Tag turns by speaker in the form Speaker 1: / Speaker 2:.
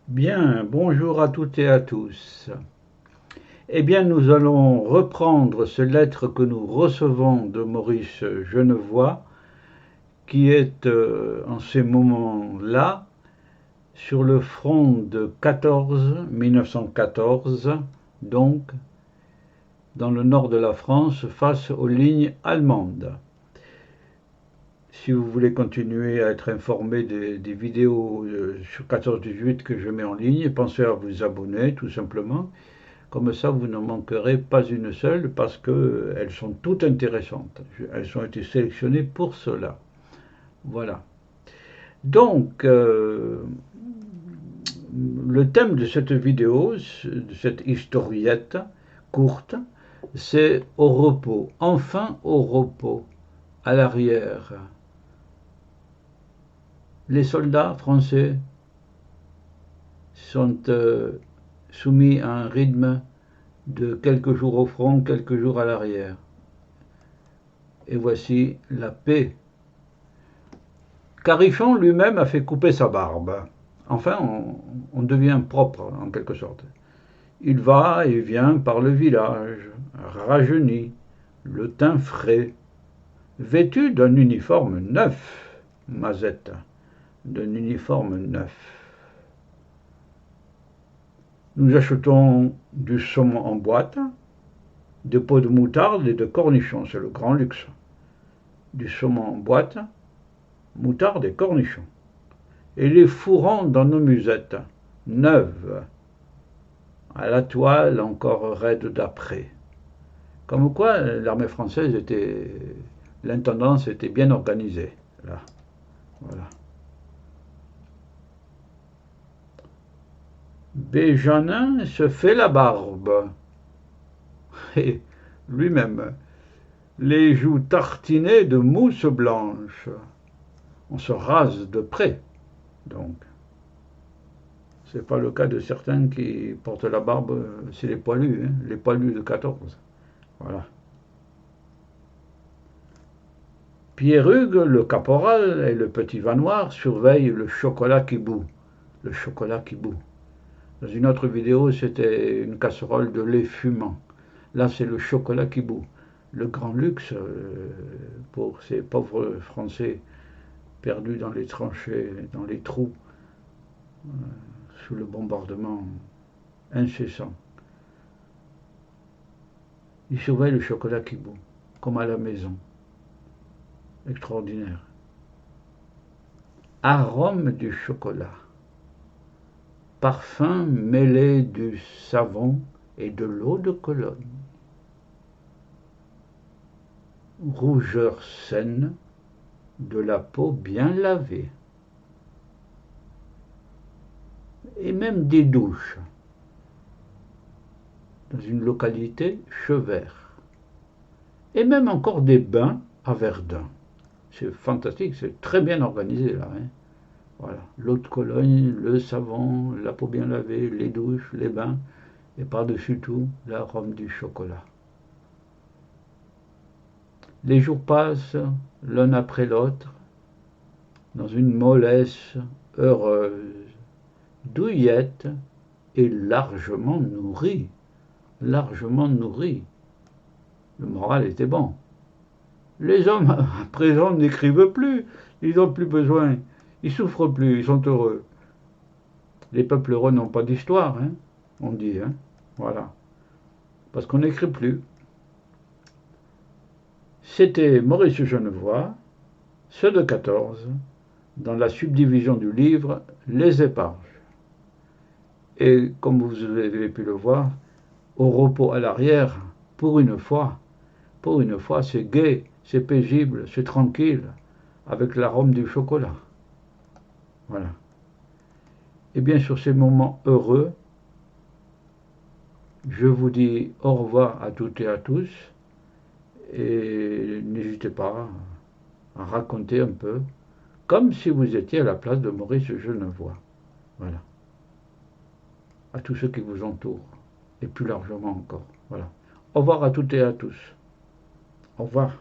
Speaker 1: Bien, bonjour à toutes et à tous. Eh bien, nous allons reprendre ce lettre que nous recevons de Maurice Genevoix, qui est en ces moments-là sur le front de 1914, donc dans le nord de la France, face aux lignes allemandes. Si vous voulez continuer à être informé des vidéos sur 14-18 que je mets en ligne, pensez à vous abonner tout simplement. Comme ça, vous ne manquerez pas une seule parce qu'elles sont toutes intéressantes. Elles ont été sélectionnées pour cela. Voilà. Donc, le thème de cette vidéo, de cette historiette courte, c'est au repos. Enfin au repos, à l'arrière. Les soldats français sont soumis à un rythme de quelques jours au front, quelques jours à l'arrière. Et voici la paix. Carichon lui-même a fait couper sa barbe. Enfin, on devient propre, en quelque sorte. Il va et vient par le village, rajeuni, le teint frais, vêtu d'un uniforme neuf, Mazette, d'un uniforme neuf. Nous achetons du saumon en boîte, des pots de moutarde et de cornichons, c'est le grand luxe. Du saumon en boîte, moutarde et cornichons. Et les fourrons dans nos musettes, neuves, à la toile encore raide d'après. Comme quoi, l'armée française était, l'intendance était bien organisée. Là, voilà. Béjanin se fait la barbe, et lui-même, les joues tartinées de mousse blanche. On se rase de près, donc. C'est pas le cas de certains qui portent la barbe, c'est les poilus de 14. Voilà. Pierre-Hugues, le caporal, et le petit Vanoir surveillent le chocolat qui bout. Le chocolat qui bout. Dans une autre vidéo, c'était une casserole de lait fumant. Là, c'est le chocolat qui bout. Le grand luxe pour ces pauvres Français perdus dans les tranchées, dans les trous, sous le bombardement incessant. Ils surveillent le chocolat qui bout, comme à la maison. Extraordinaire. Arôme du chocolat. Parfum mêlé du savon et de l'eau de Cologne. Rougeur saine de la peau bien lavée. Et même des douches dans une localité Chevert. Et même encore des bains à Verdun. C'est fantastique, c'est très bien organisé là. Hein. Voilà, l'eau de Cologne, le savon, la peau bien lavée, les douches, les bains, et par-dessus tout, l'arôme du chocolat. Les jours passent l'un après l'autre, dans une mollesse heureuse, douillette et largement nourrie. Largement nourrie. Le moral était bon. Les hommes à présent n'écrivent plus, ils n'ont plus besoin, ils souffrent plus, ils sont heureux. Les peuples heureux n'ont pas d'histoire, hein, on dit, hein, voilà. Parce qu'on n'écrit plus. C'était Maurice Genevoix, ceux de 14, dans la subdivision du livre Les Éparges. Et comme vous avez pu le voir, au repos à l'arrière, pour une fois, c'est gai, c'est paisible, c'est tranquille, avec l'arôme du chocolat. Voilà. Et bien sur ces moments heureux, je vous dis au revoir à toutes et à tous, et n'hésitez pas à raconter un peu, comme si vous étiez à la place de Maurice Genevoix. Voilà. À tous ceux qui vous entourent, et plus largement encore. Voilà. Au revoir à toutes et à tous. Au revoir.